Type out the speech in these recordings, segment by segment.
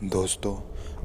दोस्तों,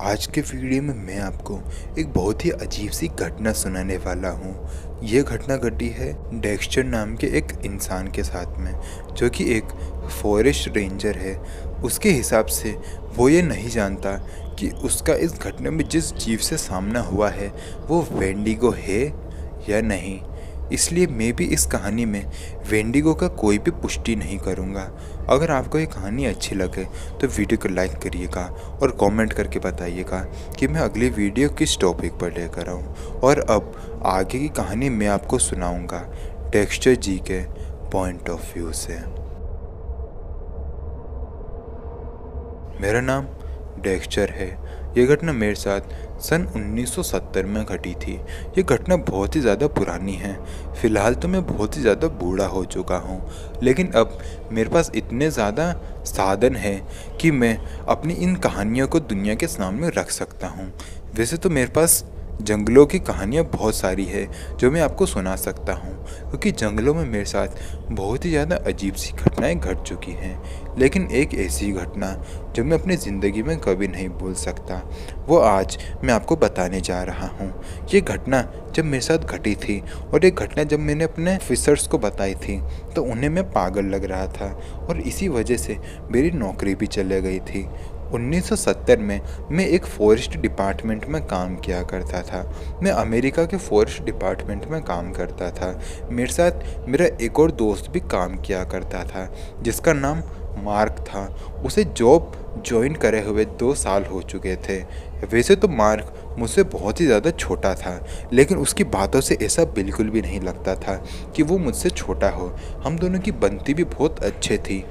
आज के वीडियो में मैं आपको एक बहुत ही अजीब सी घटना सुनाने वाला हूँ। ये घटना घटी है डेक्स्टर नाम के एक इंसान के साथ में, जो कि एक फॉरेस्ट रेंजर है। उसके हिसाब से वो ये नहीं जानता कि उसका इस घटना में जिस जीव से सामना हुआ है वो वेंडिगो है या नहीं। इसलिए मैं भी इस कहानी में वेंडिगो का कोई भी पुष्टि नहीं करूँगा। अगर आपको ये कहानी अच्छी लगे तो वीडियो को लाइक करिएगा और कमेंट करके बताइएगा कि मैं अगली वीडियो किस टॉपिक पर लेकर आऊँ। और अब आगे की कहानी मैं आपको सुनाऊँगा डेक्स्टर जी के पॉइंट ऑफ व्यू से। मेरा नाम डेक्स्टर है। ये घटना मेरे साथ सन 1970 में घटी थी। ये घटना बहुत ही ज़्यादा पुरानी है। फ़िलहाल तो मैं बहुत ही ज़्यादा बूढ़ा हो चुका हूँ, लेकिन अब मेरे पास इतने ज़्यादा साधन हैं कि मैं अपनी इन कहानियों को दुनिया के सामने रख सकता हूँ। वैसे तो मेरे पास जंगलों की कहानियाँ बहुत सारी है जो मैं आपको सुना सकता हूँ, क्योंकि जंगलों में मेरे साथ बहुत ही ज़्यादा अजीब सी घटनाएं घट चुकी हैं। लेकिन एक ऐसी घटना जो मैं अपनी ज़िंदगी में कभी नहीं भूल सकता, वो आज मैं आपको बताने जा रहा हूँ। ये घटना जब मेरे साथ घटी थी और ये घटना जब मैंने अपने ऑफिसर्स को बताई थी तो उन्हें मैं पागल लग रहा था, और इसी वजह से मेरी नौकरी भी चले गई थी। 1970 में मैं एक फॉरेस्ट डिपार्टमेंट में काम किया करता था। मैं अमेरिका के फॉरेस्ट डिपार्टमेंट में काम करता था। मेरे साथ मेरा एक और दोस्त भी काम किया करता था जिसका नाम मार्क था। उसे जॉब ज्वाइन करे हुए 2 साल हो चुके थे। वैसे तो मार्क मुझसे बहुत ही ज़्यादा छोटा था, लेकिन उसकी बातों से ऐसा बिल्कुल भी नहीं लगता था कि वो मुझसे छोटा हो। हम दोनों की बनती भी बहुत अच्छी थी।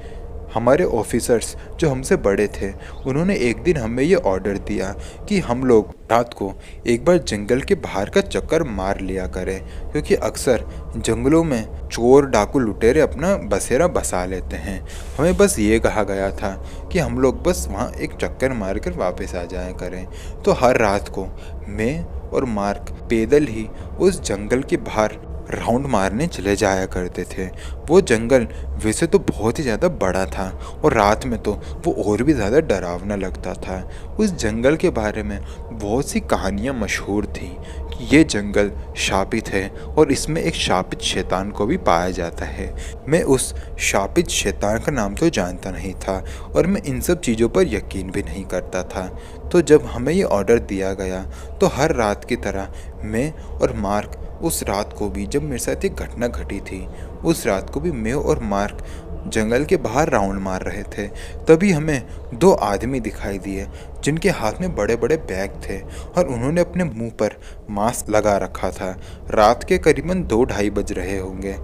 हमारे ऑफिसर्स जो हमसे बड़े थे, उन्होंने एक दिन हमें ये ऑर्डर दिया कि हम लोग रात को एक बार जंगल के बाहर का चक्कर मार लिया करें, क्योंकि अक्सर जंगलों में चोर डाकू लुटेरे अपना बसेरा बसा लेते हैं। हमें बस ये कहा गया था कि हम लोग बस वहाँ एक चक्कर मार कर वापस आ जाया करें। तो हर रात को मैं और मार्क पैदल ही उस जंगल के बाहर राउंड मारने चले जाया करते थे। वो जंगल वैसे तो बहुत ही ज़्यादा बड़ा था, और रात में तो वो और भी ज़्यादा डरावना लगता था। उस जंगल के बारे में बहुत सी कहानियाँ मशहूर थी कि ये जंगल शापित है और इसमें एक शापित शैतान को भी पाया जाता है। मैं उस शापित शैतान का नाम तो जानता नहीं था, और मैं इन सब चीज़ों पर यकीन भी नहीं करता था। तो जब हमें ये ऑर्डर दिया गया तो हर रात की तरह मैं और मार्क उस रात को भी, जब मेरे साथ एक घटना घटी थी, उस रात को भी मैं और मार्क जंगल के बाहर राउंड मार रहे थे। तभी हमें 2 आदमी दिखाई दिए जिनके हाथ में बड़े बड़े बैग थे, और उन्होंने अपने मुंह पर मास्क लगा रखा था। रात के करीबन 2-2:30 बज रहे होंगे।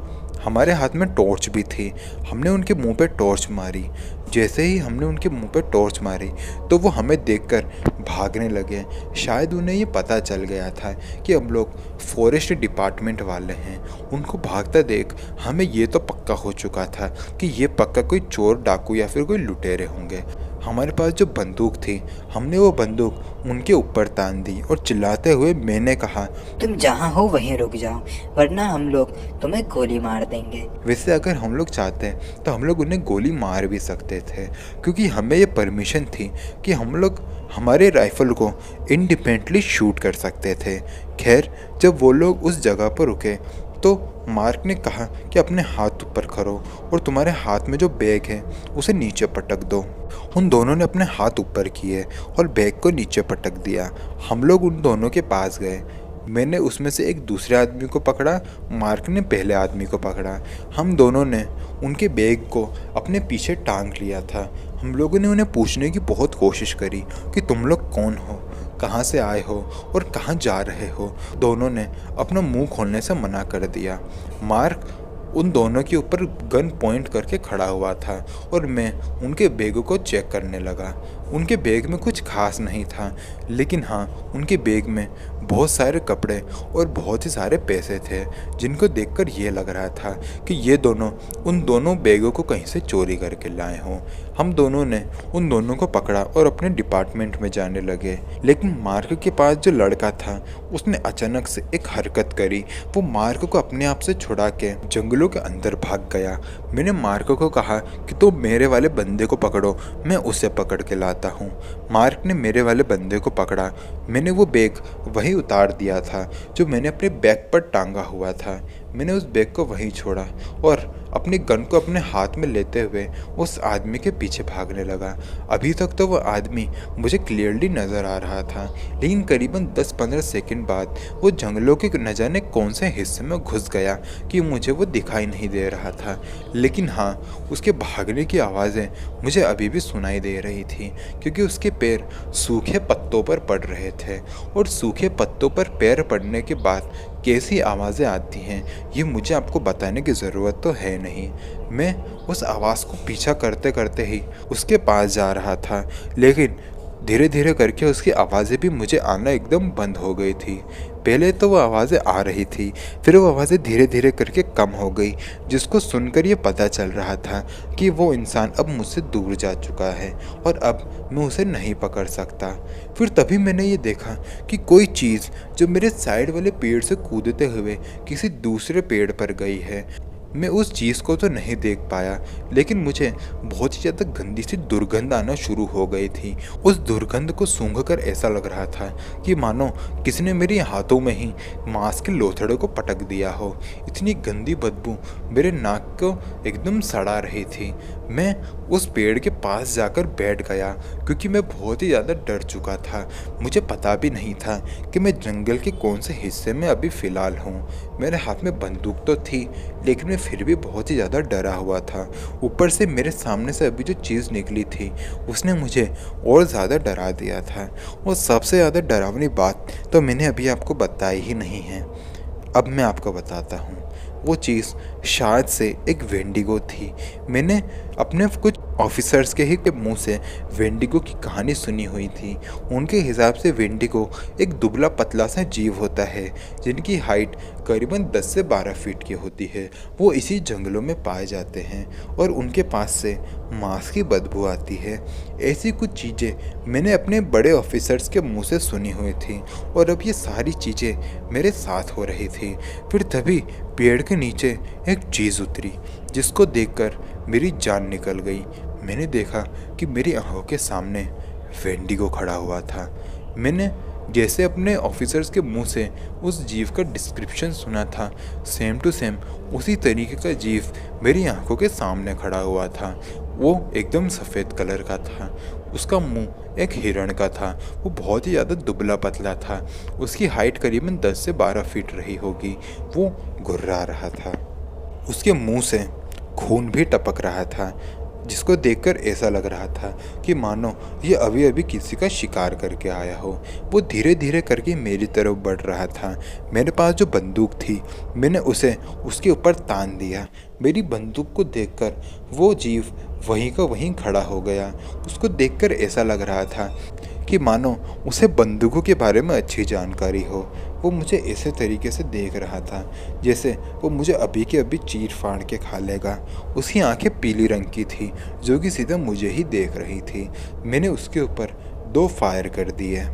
हमारे हाथ में टॉर्च भी थी। हमने उनके मुंह पे टॉर्च मारी। जैसे ही हमने उनके मुंह पे टॉर्च मारी तो वो हमें देखकर भागने लगे। शायद उन्हें ये पता चल गया था कि हम लोग फॉरेस्ट डिपार्टमेंट वाले हैं। उनको भागता देख हमें ये तो पक्का हो चुका था कि ये पक्का कोई चोर डाकू या फिर कोई लुटेरे होंगे। हमारे पास जो बंदूक थी, हमने वो बंदूक उनके ऊपर तान दी और चिल्लाते हुए मैंने कहा, तुम जहाँ हो वहीं रुक जाओ, वरना हम लोग तुम्हें गोली मार देंगे। वैसे अगर हम लोग चाहते तो हम लोग उन्हें गोली मार भी सकते थे, क्योंकि हमें ये परमिशन थी कि हम लोग हमारे राइफल को इंडिपेंडेंटली शूट कर सकते थे। खैर, जब वो लोग उस जगह पर रुके तो मार्क ने कहा कि अपने हाथ ऊपर करो और तुम्हारे हाथ में जो बैग है उसे नीचे पटक दो। उन दोनों ने अपने हाथ ऊपर किए और बैग को नीचे पटक दिया। हम लोग उन दोनों के पास गए। मैंने उसमें से एक दूसरे आदमी को पकड़ा, मार्क ने पहले आदमी को पकड़ा। हम दोनों ने उनके बैग को अपने पीछे टांग लिया था। हम लोगों ने उन्हें पूछने की बहुत कोशिश करी कि तुम लोग कौन हो, कहाँ से आए हो और कहाँ जा रहे हो। दोनों ने अपना मुंह खोलने से मना कर दिया। मार्क उन दोनों के ऊपर गन पॉइंट करके खड़ा हुआ था, और मैं उनके बैग को चेक करने लगा। उनके बैग में कुछ खास नहीं था, लेकिन हाँ, उनके बैग में बहुत सारे कपड़े और बहुत ही सारे पैसे थे, जिनको देखकर ये लग रहा था कि ये दोनों उन दोनों बैगों को कहीं से चोरी करके लाए हों। हम दोनों ने उन दोनों को पकड़ा और अपने डिपार्टमेंट में जाने लगे। लेकिन मार्क के पास जो लड़का था उसने अचानक से एक हरकत करी। वो मार्क को अपने आप से छुड़ा के जंगलों के अंदर भाग गया। मैंने मार्क को कहा कि तुम मेरे वाले बंदे को पकड़ो, मैं उसे पकड़ के लाता आता हूँ। मार्क ने मेरे वाले बंदे को पकड़ा। मैंने वो बैग वहीं उतार दिया था जो मैंने अपने बैग पर टांगा हुआ था। मैंने उस बैग को वहीं छोड़ा और अपनी गन को अपने हाथ में लेते हुए उस आदमी के पीछे भागने लगा। अभी तक तो वो आदमी मुझे क्लियरली नज़र आ रहा था, लेकिन करीबन 10-15 सेकंड बाद वो जंगलों के न जाने कौन से हिस्से में घुस गया कि मुझे वो दिखाई नहीं दे रहा था। लेकिन हाँ, उसके भागने की आवाज़ें मुझे अभी भी सुनाई दे रही थी, क्योंकि उसके पैर सूखे पत्तों पर पड़ रहे थे। और सूखे पत्तों पर पैर पड़ने के बाद कैसी आवाज़ें आती हैं ये मुझे आपको बताने की ज़रूरत तो है नहीं। मैं उस आवाज़ को पीछा करते करते ही उसके पास जा रहा था, लेकिन धीरे धीरे करके उसकी आवाज़ें भी मुझे आना एकदम बंद हो गई थी। पहले तो वो आवाज़ें आ रही थी, फिर वो आवाज़ें धीरे धीरे करके कम हो गई, जिसको सुनकर ये पता चल रहा था कि वो इंसान अब मुझसे दूर जा चुका है और अब मैं उसे नहीं पकड़ सकता। फिर तभी मैंने ये देखा कि कोई चीज़ जो मेरे साइड वाले पेड़ से कूदते हुए किसी दूसरे पेड़ पर गई है। मैं उस चीज़ को तो नहीं देख पाया, लेकिन मुझे बहुत ही ज़्यादा गंदी सी दुर्गंध आना शुरू हो गई थी। उस दुर्गंध को सूंघकर ऐसा लग रहा था कि मानो किसी ने मेरे हाथों में ही मांस के लोथड़े को पटक दिया हो। इतनी गंदी बदबू मेरे नाक को एकदम सड़ा रही थी। मैं उस पेड़ के पास जाकर बैठ गया, क्योंकि मैं बहुत ही ज़्यादा डर चुका था। मुझे पता भी नहीं था कि मैं जंगल के कौन से हिस्से में अभी फ़िलहाल हूँ। मेरे हाथ में बंदूक तो थी, लेकिन मैं फिर भी बहुत ही ज़्यादा डरा हुआ था। ऊपर से मेरे सामने से अभी जो चीज़ निकली थी उसने मुझे और ज़्यादा डरा दिया था। और सबसे ज़्यादा डरावनी बात तो मैंने अभी आपको बताई ही नहीं है। अब मैं आपको बताता हूँ। वो चीज़ शायद से एक वेंडिगो थी। मैंने अपने कुछ ऑफिसर्स के ही मुंह से वेंडिगो की कहानी सुनी हुई थी। उनके हिसाब से वेंडिगो एक दुबला पतला सा जीव होता है, जिनकी हाइट करीबन 10 से 12 फीट की होती है। वो इसी जंगलों में पाए जाते हैं और उनके पास से मांस की बदबू आती है। ऐसी कुछ चीज़ें मैंने अपने बड़े ऑफिसर्स के मुंह से सुनी हुई थी और अब ये सारी चीज़ें मेरे साथ हो रही थी। फिर तभी पेड़ के नीचे एक चीज़ उतरी, जिसको देखकर मेरी जान निकल गई। मैंने देखा कि मेरी आंखों के सामने वेंडिगो खड़ा हुआ था। मैंने जैसे अपने ऑफिसर्स के मुंह से उस जीव का डिस्क्रिप्शन सुना था, सेम टू सेम उसी तरीके का जीव मेरी आंखों के सामने खड़ा हुआ था। वो एकदम सफ़ेद कलर का था। उसका मुंह एक हिरण का था। वो बहुत ही ज़्यादा दुबला पतला था। उसकी हाइट करीबन 10 से 12 फीट रही होगी। वो गुर्रा रहा था। उसके मुंह से खून भी टपक रहा था, जिसको देखकर ऐसा लग रहा था कि मानो ये अभी अभी किसी का शिकार करके आया हो। वो धीरे धीरे करके मेरी तरफ बढ़ रहा था। मेरे पास जो बंदूक थी मैंने उसे उसके ऊपर तान दिया। मेरी बंदूक को देखकर वो जीव वहीं का वहीं खड़ा हो गया। उसको देखकर ऐसा लग रहा था कि मानो उसे बंदूकों के बारे में अच्छी जानकारी हो। वो मुझे ऐसे तरीके से देख रहा था जैसे वो मुझे अभी के अभी चीर फाड़ के खा लेगा। उसकी आंखें पीली रंग की थी, जो कि सीधा मुझे ही देख रही थी। मैंने उसके ऊपर 2 फायर कर दिए।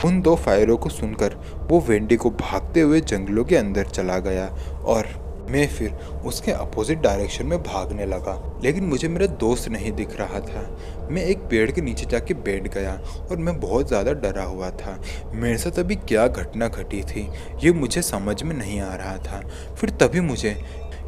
उन 2 फायरों को सुनकर वो वेंडिगो भागते हुए जंगलों के अंदर चला गया और मैं फिर उसके अपोजिट डायरेक्शन में भागने लगा। लेकिन मुझे मेरा दोस्त नहीं दिख रहा था। मैं एक पेड़ के नीचे जाके बैठ गया और मैं बहुत ज़्यादा डरा हुआ था। मेरे साथ अभी क्या घटना घटी थी ये मुझे समझ में नहीं आ रहा था। फिर तभी मुझे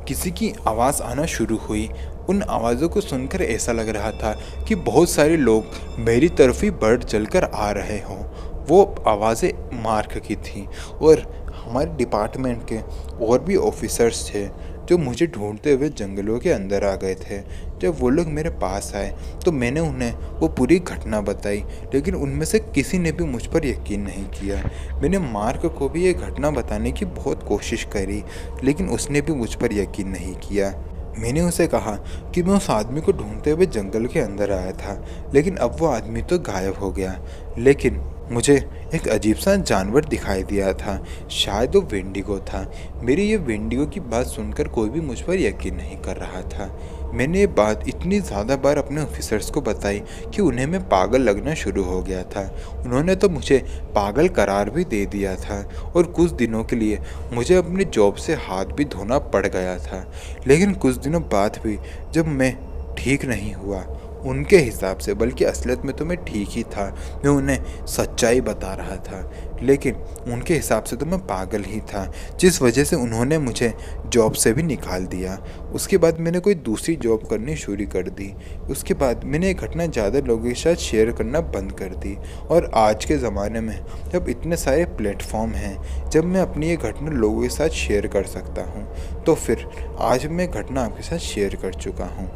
किसी की आवाज़ आना शुरू हुई। उन आवाज़ों को सुनकर ऐसा लग रहा था कि बहुत सारे लोग मेरी तरफ ही बढ़ चलकर आ रहे हों। वो आवाज़ें मार्क की थी और हमारे डिपार्टमेंट के और भी ऑफिसर्स थे जो मुझे ढूंढते हुए जंगलों के अंदर आ गए थे। जब वो लोग मेरे पास आए तो मैंने उन्हें वो पूरी घटना बताई, लेकिन उनमें से किसी ने भी मुझ पर यकीन नहीं किया। मैंने मार्क को भी ये घटना बताने की बहुत कोशिश करी, लेकिन उसने भी मुझ पर यकीन नहीं किया। मैंने उसे कहा कि मैं उस आदमी को ढूंढते हुए जंगल के अंदर आया था, लेकिन अब वो आदमी तो गायब हो गया। लेकिन मुझे एक अजीब सा जानवर दिखाई दिया था, शायद वो वेंडिगो था। मेरी ये वेंडिगो की बात सुनकर कोई भी मुझ पर यकीन नहीं कर रहा था। मैंने ये बात इतनी ज़्यादा बार अपने ऑफिसर्स को बताई कि उन्हें मैं पागल लगना शुरू हो गया था। उन्होंने तो मुझे पागल करार भी दे दिया था और कुछ दिनों के लिए मुझे अपनी जॉब से हाथ भी धोना पड़ गया था। लेकिन कुछ दिनों बाद भी जब मैं ठीक नहीं हुआ उनके हिसाब से, बल्कि असलियत में तो मैं ठीक ही था। मैं उन्हें सच्चाई बता रहा था, लेकिन उनके हिसाब से तो मैं पागल ही था, जिस वजह से उन्होंने मुझे जॉब से भी निकाल दिया। उसके बाद मैंने कोई दूसरी जॉब करनी शुरू कर दी। उसके बाद मैंने ये घटना ज़्यादा लोगों के साथ शेयर करना बंद कर दी। और आज के ज़माने में जब इतने सारे प्लेटफॉर्म हैं, जब मैं अपनी ये घटना लोगों के साथ शेयर कर सकता हूँ, तो फिर आज मैं घटना आपके साथ शेयर कर चुका हूँ।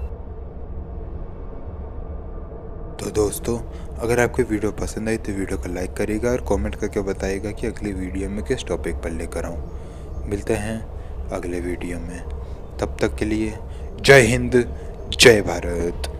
तो दोस्तों, अगर आपको वीडियो पसंद आई तो वीडियो को लाइक करिएगा और कमेंट करके बताइएगा कि अगली वीडियो में किस टॉपिक पर लेकर आऊँ। मिलते हैं अगले वीडियो में, तब तक के लिए जय हिंद, जय भारत।